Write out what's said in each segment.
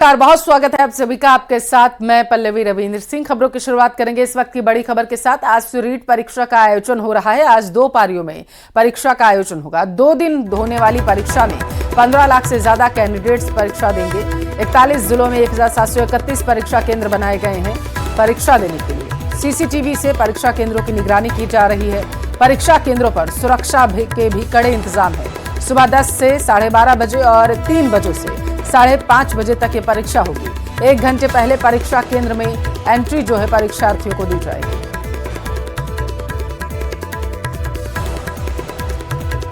नमस्कार, बहुत स्वागत है आप सभी का। आपके साथ मैं पल्लवी रविंद्र सिंह। खबरों की शुरुआत करेंगे इस वक्त की बड़ी खबर के साथ। आज से रीट परीक्षा का आयोजन हो रहा है। आज 2 पारियों में परीक्षा का आयोजन होगा। 2 दिन होने वाली परीक्षा में 15 लाख से ज्यादा कैंडिडेट्स परीक्षा देंगे। 41 जिलों में 1731 परीक्षा केंद्र बनाए गए हैं परीक्षा देने के लिए। सीसीटीवी से परीक्षा केंद्रों की निगरानी की जा रही है। परीक्षा केंद्रों पर सुरक्षा के भी कड़े इंतजाम है। सुबह 10 से 12:30 बजे और 3 बजे से 5:30 बजे तक ये परीक्षा होगी। 1 घंटे पहले परीक्षा केंद्र में एंट्री जो है परीक्षार्थियों को दी जाएगी।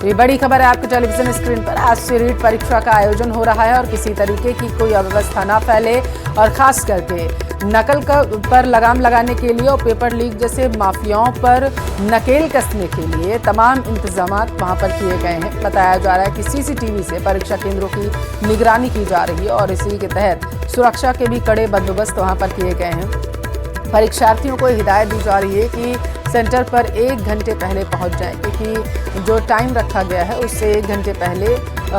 ये बड़ी खबर है आपके टेलीविजन स्क्रीन पर। आज से रीट परीक्षा का आयोजन हो रहा है और किसी तरीके की कोई अव्यवस्था ना फैले और खास करके नकल पर लगाम लगाने के लिए और पेपर लीक जैसे माफियाओं पर नकेल कसने के लिए तमाम इंतजामात वहां पर किए गए हैं। बताया जा रहा है कि सीसीटीवी से परीक्षा केंद्रों की निगरानी की जा रही है और इसी के तहत सुरक्षा के भी कड़े बंदोबस्त वहां पर किए गए हैं। परीक्षार्थियों को हिदायत दी जा रही है कि सेंटर पर 1 घंटे पहले पहुंच जाएं, क्योंकि जो टाइम रखा गया है उससे 1 घंटे पहले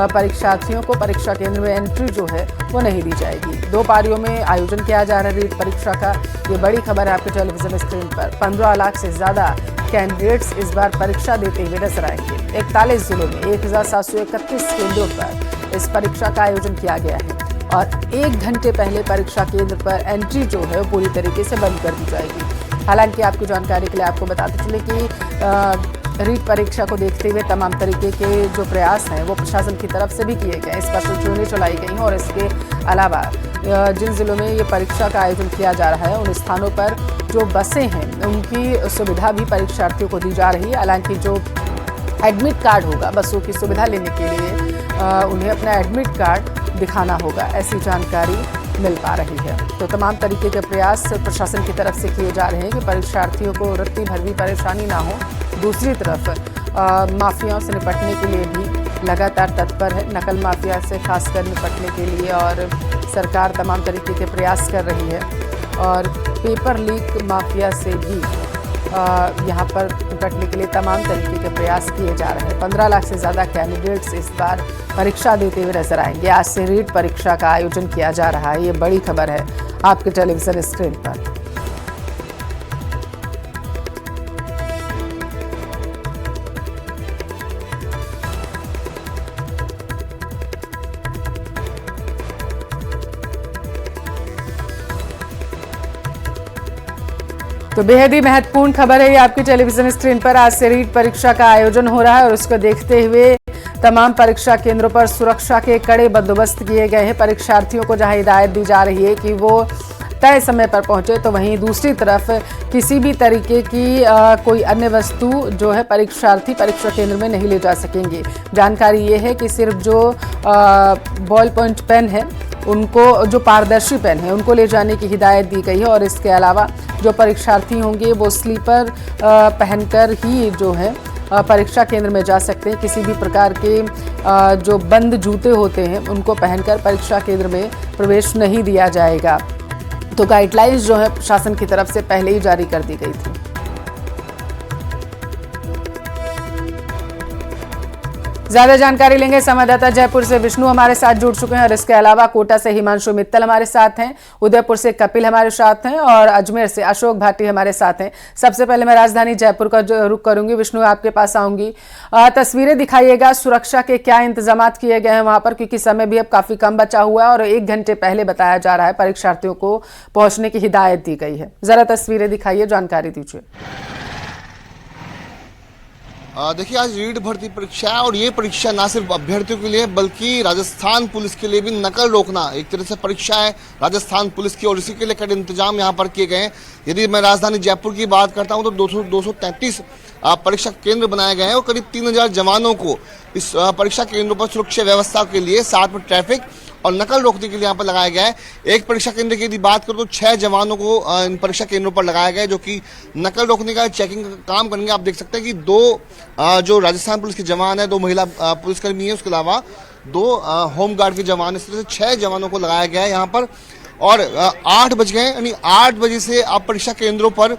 परीक्षार्थियों को परीक्षा केंद्र में एंट्री जो है वो नहीं दी जाएगी। 2 पारियों में आयोजन किया जा रहा है रीट परीक्षा का। ये बड़ी खबर है आपके टेलीविजन स्क्रीन पर। 15 लाख से ज्यादा कैंडिडेट्स इस बार परीक्षा देते हुए नजर आएंगे। 41 जिलों में 1731 केंद्रों पर इस परीक्षा का आयोजन किया गया है और 1 घंटे पहले परीक्षा केंद्र पर एंट्री जो है वो पूरी तरीके से बंद कर दी जाएगी। हालांकि आपकी जानकारी के लिए आपको बताते चले कि रीट परीक्षा को देखते हुए तमाम तरीके के जो प्रयास हैं वो प्रशासन की तरफ से भी किए गए। स्पेशल ट्रेनें चलाई गई हैं और इसके अलावा जिन जिलों में ये परीक्षा का आयोजन किया जा रहा है उन स्थानों पर जो बसें हैं उनकी सुविधा भी परीक्षार्थियों को दी जा रही है। हालांकि जो एडमिट कार्ड होगा, बसों की सुविधा लेने के लिए उन्हें अपना एडमिट कार्ड दिखाना होगा, ऐसी जानकारी मिल पा रही है। तो तमाम तरीके के प्रयास प्रशासन की तरफ से किए जा रहे हैं कि परीक्षार्थियों को रत्ती भर भी परेशानी ना हो। दूसरी तरफ माफियाओं से निपटने के लिए भी लगातार तत्पर है। नकल माफिया से खासकर निपटने के लिए और सरकार तमाम तरीके के प्रयास कर रही है और पेपर लीक माफिया से भी यहाँ पर निपटने के लिए तमाम तरीके के प्रयास किए जा रहे हैं। 15 लाख से ज़्यादा कैंडिडेट्स इस बार परीक्षा देते हुए नजर आएंगे। आज से रीट परीक्षा का आयोजन किया जा रहा है। ये बड़ी खबर है आपके टेलीविजन स्क्रीन पर। तो बेहद ही महत्वपूर्ण खबर है ये आपकी टेलीविजन स्क्रीन पर। आज से रीट परीक्षा का आयोजन हो रहा है और उसको देखते हुए तमाम परीक्षा केंद्रों पर सुरक्षा के कड़े बंदोबस्त किए गए हैं। परीक्षार्थियों को जहां हिदायत दी जा रही है कि वो तय समय पर पहुंचे, तो वहीं दूसरी तरफ किसी भी तरीके की कोई अन्य वस्तु जो है परीक्षार्थी परीक्षा केंद्र में नहीं ले जा सकेंगे। जानकारी ये है कि सिर्फ जो बॉल पॉइंट पेन है उनको, जो पारदर्शी पेन है उनको ले जाने की हिदायत दी गई है और इसके अलावा जो परीक्षार्थी होंगे वो स्लीपर पहनकर ही जो है परीक्षा केंद्र में जा सकते हैं। किसी भी प्रकार के जो बंद जूते होते हैं उनको पहनकर परीक्षा केंद्र में प्रवेश नहीं दिया जाएगा। तो गाइडलाइंस जो है प्रशासन की तरफ से पहले ही जारी कर दी गई थी। ज्यादा जानकारी लेंगे संवाददाता जयपुर से विष्णु हमारे साथ जुड़ चुके हैं और इसके अलावा कोटा से हिमांशु मित्तल हमारे साथ हैं, उदयपुर से कपिल हमारे साथ हैं और अजमेर से अशोक भाटी हमारे साथ हैं। सबसे पहले मैं राजधानी जयपुर का रुख करूंगी। विष्णु, आपके पास आऊंगी। तस्वीरें दिखाइएगा, सुरक्षा के क्या इंतजाम किए गए हैं वहां पर, क्योंकि समय भी अब काफी कम बचा हुआ है और 1 घंटे पहले बताया जा रहा है परीक्षार्थियों को पहुंचने की हिदायत दी गई है। जरा तस्वीरें दिखाइए, जानकारी दीजिए। देखिए, आज रीट भर्ती परीक्षा है और ये परीक्षा ना सिर्फ अभ्यर्थियों के लिए बल्कि राजस्थान पुलिस के लिए भी नकल रोकना एक तरह से परीक्षा है राजस्थान पुलिस की और इसी के लिए कड़े इंतजाम यहाँ पर किए गए हैं। यदि मैं राजधानी जयपुर की बात करता हूँ तो 233 परीक्षा केंद्र बनाए गए हैं और करीब 3000 जवानों को इस परीक्षा केंद्रों पर सुरक्षा व्यवस्था के लिए, साथ में ट्रैफिक और नकल रोकने के लिए यहाँ पर लगाया गया है। एक परीक्षा केंद्र की यदि बात करूँ तो 6 जवानों को इन परीक्षा केंद्रों पर लगाया गया है जो कि नकल रोकने का, चेकिंग का काम करेंगे। आप देख सकते हैं कि 2 जो राजस्थान पुलिस के जवान है, 2 महिला पुलिसकर्मी है, उसके अलावा 2 होमगार्ड के जवान, इस तरह से 6 जवानों को लगाया गया है यहाँ पर। और 8 बज गए, यानी 8 बजे से आप परीक्षा केंद्रों पर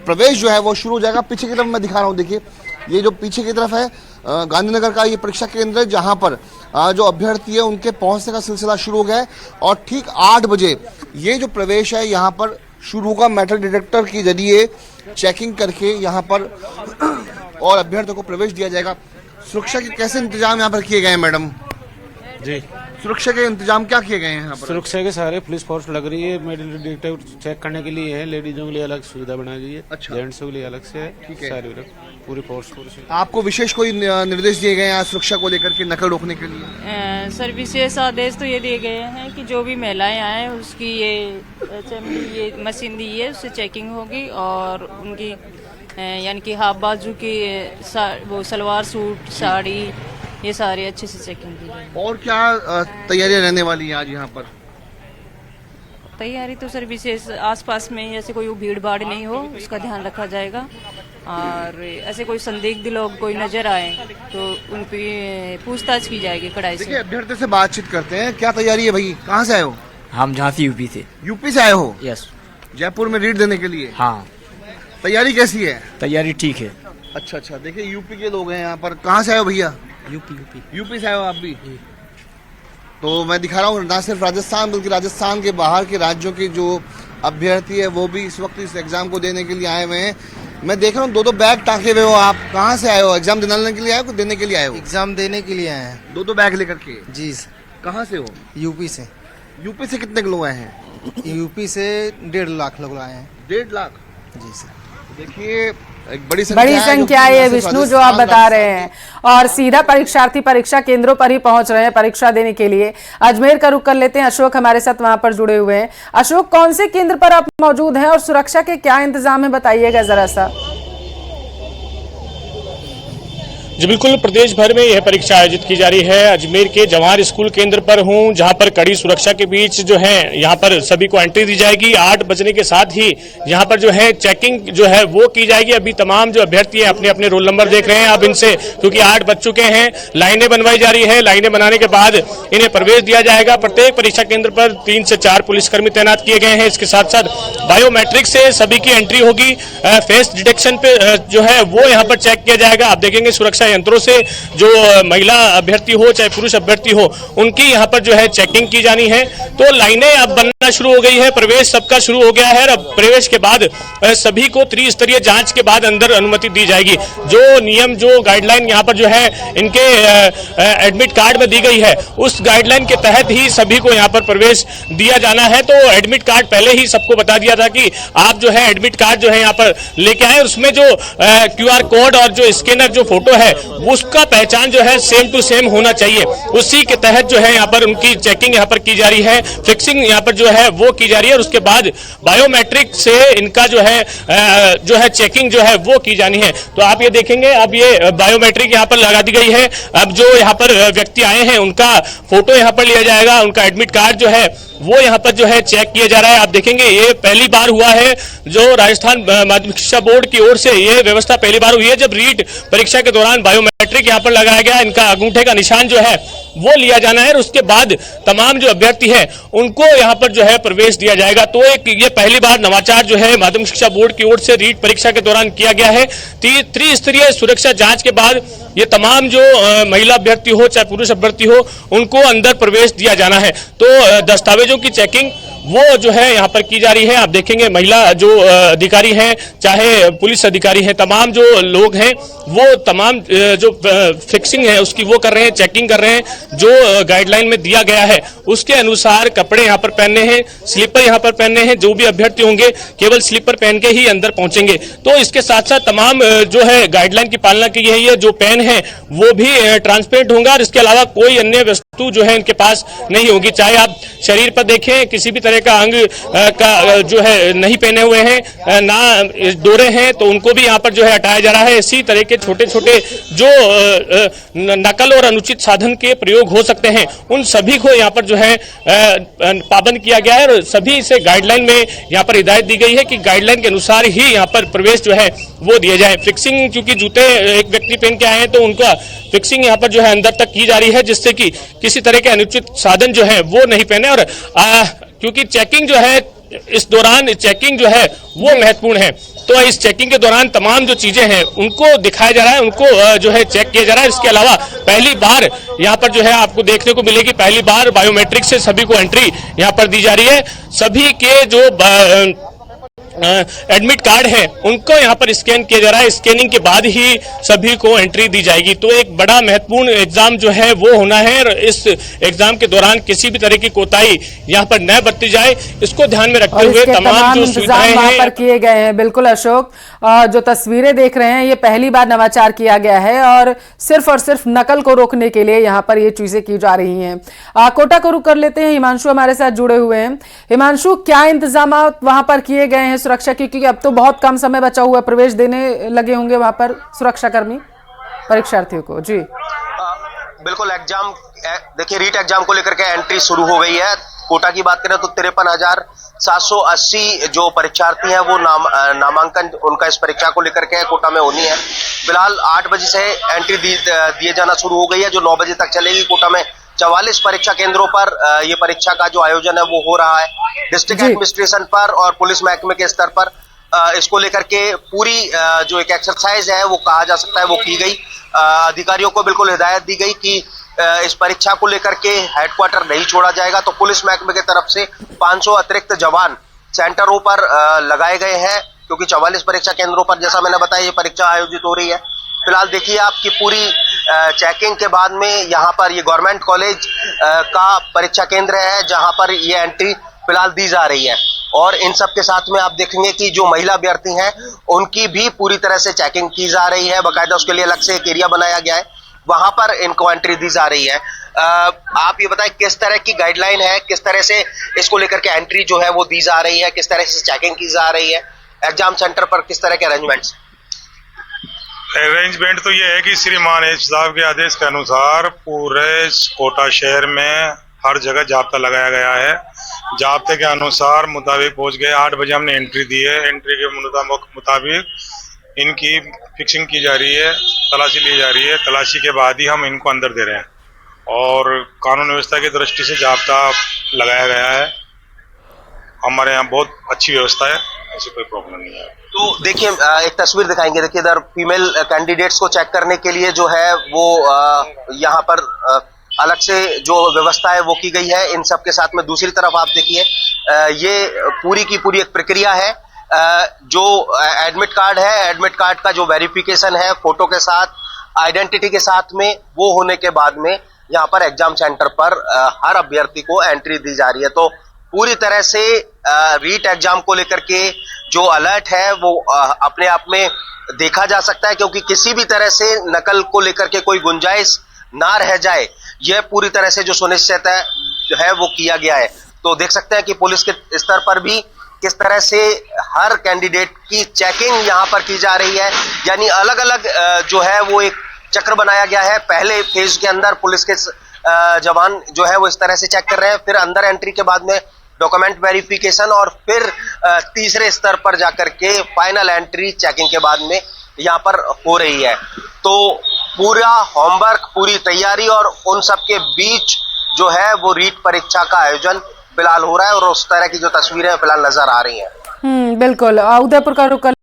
प्रवेश जो है वो शुरू हो जाएगा। पीछे की तरफ मैं दिखा रहा हूँ, देखिए ये जो पीछे की तरफ है गांधीनगर का ये परीक्षा केंद्र है जहाँ पर जो अभ्यर्थी है उनके पहुंचने का सिलसिला शुरू हो गया है और ठीक 8 बजे ये जो प्रवेश है यहाँ पर शुरू होगा। मेटल डिटेक्टर के जरिए चेकिंग करके यहाँ पर और अभ्यर्थियों को प्रवेश दिया जाएगा। सुरक्षा के कैसे इंतजाम यहाँ पर किए गए हैं मैडम जी? सुरक्षा के इंतजाम क्या किए गए हैं यहाँ पर? सुरक्षा के सारे पुलिस फोर्स लग रही है। मेटल डिटेक्टर चेक करने के लिए है, लेडीजों के लिए अलग सुविधा बना दी है, अच्छा। जेंट्सों के लिए अलग से है। ठीक है। सारी पूरी फोर्स आपको विशेष कोई निर्देश दिए गए हैं सुरक्षा को लेकर के नकल रोकने के लिए? सर विशेष आदेश तो ये दिए गए हैं कि जो भी महिलाएं आए उसकी ये मशीन दी है, उससे चेकिंग होगी और उनकी यानी कि हाफ बाजू की वो सलवार सूट साड़ी ये सारी अच्छे से चेकिंग की जाएगी। और क्या तैयारियां रहने वाली हैं आज यहाँ पर? तैयारी तो सर विशेष आसपास में ऐसे कोई भीड़ भाड़ नहीं हो उसका ध्यान रखा जाएगा और ऐसे कोई संदिग्ध लोग कोई नजर आए तो उन पे पूछताछ की जाएगी कड़ाई देखिए से। अभ्यर्थी से बातचीत करते हैं। क्या तैयारी है भाई, कहाँ से आए हो? हम झांसी यूपी से। यूपी से आए हो? यस। जयपुर में रीट देने के लिए? हाँ, तैयारी कैसी है? तैयारी ठीक है। अच्छा अच्छा, देखिए यूपी के लोग हैं यहाँ पर। कहाँ से आए हो भैया? यूपी यूपी से आए हो आप भी? तो मैं दिखा रहा हूँ ना सिर्फ राजस्थान बल्कि राजस्थान के बाहर के राज्यों के जो अभ्यर्थी है वो भी इस वक्त इस एग्जाम को देने के लिए आए हुए हैं। मैं देख रहा हूँ 2-2 बैग टाँके हुए हो आप। कहाँ से आए हो? एग्जाम दिलाने के लिए आए हो, देने के लिए आए हो? एग्जाम देने के लिए आए हैं। 2-2 बैग लेकर के? जी। कहाँ से हो? यूपी से। यूपी से कितने लोग आए हैं? यूपी से 1.5 लाख लोग आए हैं। 1.5 लाख? जी सर। देखिए एक बड़ी संख्या है ये विष्णु जो आप बता रहे हैं और सीधा परीक्षार्थी परीक्षा केंद्रों पर ही पहुंच रहे हैं परीक्षा देने के लिए। अजमेर का रुख कर लेते हैं, अशोक हमारे साथ वहां पर जुड़े हुए हैं। अशोक, कौन से केंद्र पर आप मौजूद हैं और सुरक्षा के क्या इंतजाम है, बताइएगा जरा सा। जी बिल्कुल, प्रदेश भर में यह परीक्षा आयोजित की जा रही है। अजमेर के जवाहर स्कूल केंद्र पर हूं, जहां पर कड़ी सुरक्षा के बीच जो है यहाँ पर सभी को एंट्री दी जाएगी। 8 बजने के साथ ही यहाँ पर जो है चेकिंग जो है वो की जाएगी। अभी तमाम जो अभ्यर्थी हैं अपने अपने रोल नंबर देख रहे हैं। अब इनसे क्योंकि 8 बज चुके हैं, लाइनें बनवाई जा रही है। लाइनें बनाने के बाद इन्हें प्रवेश दिया जाएगा। प्रत्येक परीक्षा केंद्र पर 3 से 4 पुलिसकर्मी तैनात किए गए हैं। इसके साथ साथ बायोमेट्रिक से सभी की एंट्री होगी। फेस डिटेक्शन पे जो है वो यहाँ पर चेक किया जाएगा। आप देखेंगे सुरक्षा यंत्रों से जो महिला अभ्यर्थी हो चाहे पुरुष अभ्यर्थी हो उनकी यहाँ पर जो है चेकिंग की जानी है। तो लाइनें अब बनना शुरू हो गई है, प्रवेश सबका शुरू हो गया है। अब प्रवेश के बाद सभी को त्रिस्तरीय जांच के बाद अंदर अनुमति दी जाएगी। जो नियम जो गाइडलाइन यहाँ पर जो है इनके एडमिट कार्ड में दी गई है उस गाइडलाइन के तहत ही सभी को यहाँ पर प्रवेश दिया जाना है। तो एडमिट कार्ड पहले ही सबको बता दिया था कि आप जो है एडमिट कार्ड जो है यहाँ पर लेके आए। उसमें जो QR कोड और जो स्कैनर जो फोटो है उसका पहचान जो है सेम टू सेम होना चाहिए। उसी के तहत जो है यहाँ पर उनकी चेकिंग यहाँ पर की जा रही है, फिक्सिंग यहाँ पर जो है वो की जा रही है और उसके बाद बायोमेट्रिक से इनका जो है चेकिंग जो है वो की जानी है। तो आप ये देखेंगे अब ये बायोमेट्रिक यहाँ पर लगा दी गई है। अब जो यहाँ पर व्यक्ति आए हैं उनका फोटो यहाँ पर लिया जाएगा, उनका एडमिट कार्ड जो है वो यहाँ पर जो है चेक किया जा रहा है। आप देखेंगे ये पहली बार हुआ है, जो राजस्थान माध्यमिक शिक्षा बोर्ड की ओर से ये व्यवस्था पहली बार हुई है जब रीट परीक्षा के दौरान बायोमेट्रिक यहाँ पर लगाया गया। इनका अंगूठे का निशान जो है वो लिया जाना है और उसके बाद तमाम जो अभ्यर्थी हैं उनको यहाँ पर जो है प्रवेश दिया जाएगा। तो एक ये पहली बार नवाचार जो है माध्यमिक शिक्षा बोर्ड की ओर से रीट परीक्षा के दौरान किया गया है। त्रिस्तरीय सुरक्षा जांच के बाद ये तमाम जो महिला अभ्यर्थी हो चाहे पुरुष अभ्यर्थी हो उनको अंदर प्रवेश दिया जाना है। तो दस्तावेजों की चेकिंग वो जो है यहाँ पर की जा रही है। आप देखेंगे महिला जो अधिकारी हैं चाहे पुलिस अधिकारी हैं, तमाम जो लोग हैं वो तमाम जो फिक्सिंग है उसकी वो कर रहे हैं, चेकिंग कर रहे हैं। जो गाइडलाइन में दिया गया है उसके अनुसार कपड़े यहाँ पर पहनने हैं, स्लीपर यहाँ पर पहनने हैं। जो भी अभ्यर्थी होंगे केवल स्लीपर पहन के ही अंदर पहुंचेंगे। तो इसके साथ साथ तमाम जो है गाइडलाइन की पालना की गई है। जो पेन है वो भी ट्रांसपेरेंट होगा और इसके अलावा कोई अन्य वस्तु जो है इनके पास नहीं होगी। चाहे आप शरीर पर देखें, किसी भी तरह का अंग का जो है नहीं पहने हुए हैं, ना डोरे हैं, तो उनको भी यहाँ पर जो है हटाया जा रहा है। इसी तरह के छोटे छोटे जो नकल और अनुचित साधन के प्रयोग हो सकते हैं उन सभी को यहाँ पर जो है पाबंद किया गया है और सभी से गाइडलाइन में यहाँ पर हिदायत दी गई है कि गाइडलाइन के अनुसार ही यहाँ पर प्रवेश जो है वो दिया जाए। फिक्सिंग क्योंकि जूते एक व्यक्ति पहन के आए हैं तो उनका फिक्सिंग यहाँ पर जो है अंदर तक की जा रही है जिससे कि किसी तरह के अनुचित साधन जो है वो नहीं पहने। और क्योंकि चेकिंग जो है इस दौरान चेकिंग जो है वो महत्वपूर्ण है। तो इस चेकिंग के दौरान तमाम जो चीजें हैं उनको दिखाया जा रहा है, उनको जो है चेक किया जा रहा है। इसके अलावा पहली बार यहाँ पर जो है आपको देखने को मिलेगी, पहली बार बायोमेट्रिक से सभी को एंट्री यहाँ पर दी जा रही है। सभी के जो एडमिट कार्ड है उनको यहाँ पर स्कैन किया जा रहा है। स्कैनिंग के बाद ही सभी को एंट्री दी जाएगी। तो एक बड़ा महत्वपूर्ण एग्जाम जो है वो होना है और इस एग्जाम के दौरान किसी भी तरह की कोताही यहाँ पर न बरती जाए, इसको ध्यान में रखते हुए तमाम जो सुविधाएं वहां हैं पर किए गए हैं। बिल्कुल अशोक, जो तस्वीरें देख रहे हैं ये पहली बार नवाचार किया गया है और सिर्फ नकल को रोकने के लिए यहाँ पर ये चीजें की जा रही हैं। कोटा को रुक कर लेते हैं, हिमांशु हमारे साथ जुड़े हुए हैं। हिमांशु, क्या इंतजाम वहां पर किए गए हैं सुरक्षा की, क्योंकि अब तो बहुत कम समय बचा हुआ है, प्रवेश देने लगे होंगे वहां पर सुरक्षाकर्मी परीक्षार्थियों को? जी बिल्कुल, एग्जाम देखिए, रीट एग्जाम को लेकर के एंट्री शुरू हो गई है। कोटा की बात करें तो 53,780 जो परीक्षार्थी हैं वो नामांकन उनका इस परीक्षा को लेकर के कोटा में होनी है। फिलहाल 8 बजे से एंट्री दिए जाना शुरू हो गई है, जो 9 बजे तक चलेगी। कोटा में 44 परीक्षा केंद्रों पर ये परीक्षा का जो आयोजन है वो हो रहा है। डिस्ट्रिक्ट एडमिनिस्ट्रेशन पर और पुलिस महकमे के स्तर पर इसको लेकर के पूरी जो एक एक्सरसाइज है वो कहा जा सकता है वो की गई। अधिकारियों को बिल्कुल हिदायत दी गई कि इस परीक्षा को लेकर के हेडक्वार्टर नहीं छोड़ा जाएगा। तो पुलिस महकमे की तरफ से 500 अतिरिक्त जवान सेंटरों पर लगाए गए हैं, क्योंकि 44 परीक्षा केंद्रों पर जैसा मैंने बताया ये परीक्षा आयोजित हो रही है। फिलहाल देखिए आपकी पूरी चेकिंग के बाद में यहाँ पर ये गवर्नमेंट कॉलेज का परीक्षा केंद्र है, जहाँ पर ये एंट्री फिलहाल दी जा रही है। और इन सब के साथ में आप देखेंगे कि जो महिला अभ्यर्थी हैं उनकी भी पूरी तरह से चेकिंग की जा रही है। बाकायदा उसके लिए अलग से एक एरिया बनाया गया है, वहां पर इनको एंट्री दी जा रही है। आप ये बताएं किस तरह की गाइडलाइन है, किस तरह से इसको लेकर के एंट्री जो है वो दी जा रही है, किस तरह से चेकिंग की जा रही है, एग्जाम सेंटर पर किस तरह के अरेंजमेंट तो ये है कि श्री मानेश साहब के आदेश के अनुसार पूरे कोटा शहर में हर जगह जाब्ता लगाया गया है। जाब्ते के अनुसार मुताबिक पहुंच गए। 8 बजे हमने एंट्री दी है। एंट्री के मुताबिक इनकी फिक्सिंग की जा रही है, तलाशी ली जा रही है। तलाशी के बाद ही हम इनको अंदर दे रहे हैं और कानून व्यवस्था की दृष्टि से जाब्ता लगाया गया है। हमारे यहाँ बहुत अच्छी व्यवस्था है, ऐसी कोई प्रॉब्लम नहीं है। तो देखिए एक तस्वीर दिखाएंगे। देखिए इधर फीमेल कैंडिडेट्स को चेक करने के लिए जो है वो यहाँ पर अलग से जो व्यवस्था है वो की गई है इन सब के साथ में। दूसरी तरफ आप देखिए ये पूरी की पूरी एक प्रक्रिया है। जो एडमिट कार्ड है, एडमिट कार्ड का जो वेरिफिकेशन है फोटो के साथ, आइडेंटिटी के साथ में, वो होने के बाद में यहाँ पर एग्जाम सेंटर पर हर अभ्यर्थी को एंट्री दी जा रही है। तो पूरी तरह से रीट एग्जाम को लेकर के जो अलर्ट है वो अपने आप में देखा जा सकता है, क्योंकि किसी भी तरह से नकल को लेकर के कोई गुंजाइश ना रह जाए, यह पूरी तरह से जो सुनिश्चित है वो किया गया है। तो देख सकते हैं कि पुलिस के स्तर पर भी किस तरह से हर कैंडिडेट की चेकिंग यहाँ पर की जा रही है। यानी अलग अलग जो है वो एक चक्र बनाया गया है। पहले फेज के अंदर पुलिस के जवान जो है वो इस तरह से चेक कर रहे हैं, फिर अंदर एंट्री के बाद में डॉक्यूमेंट वेरिफिकेशन और फिर तीसरे स्तर पर जाकर के फाइनल एंट्री चेकिंग के बाद में यहाँ पर हो रही है। तो पूरा होमवर्क, पूरी तैयारी और उन सब के बीच जो है वो रीट परीक्षा का आयोजन फिलहाल हो रहा है और उस तरह की जो तस्वीरें फिलहाल नजर आ रही हैं। बिल्कुल। उदयपुर का रुक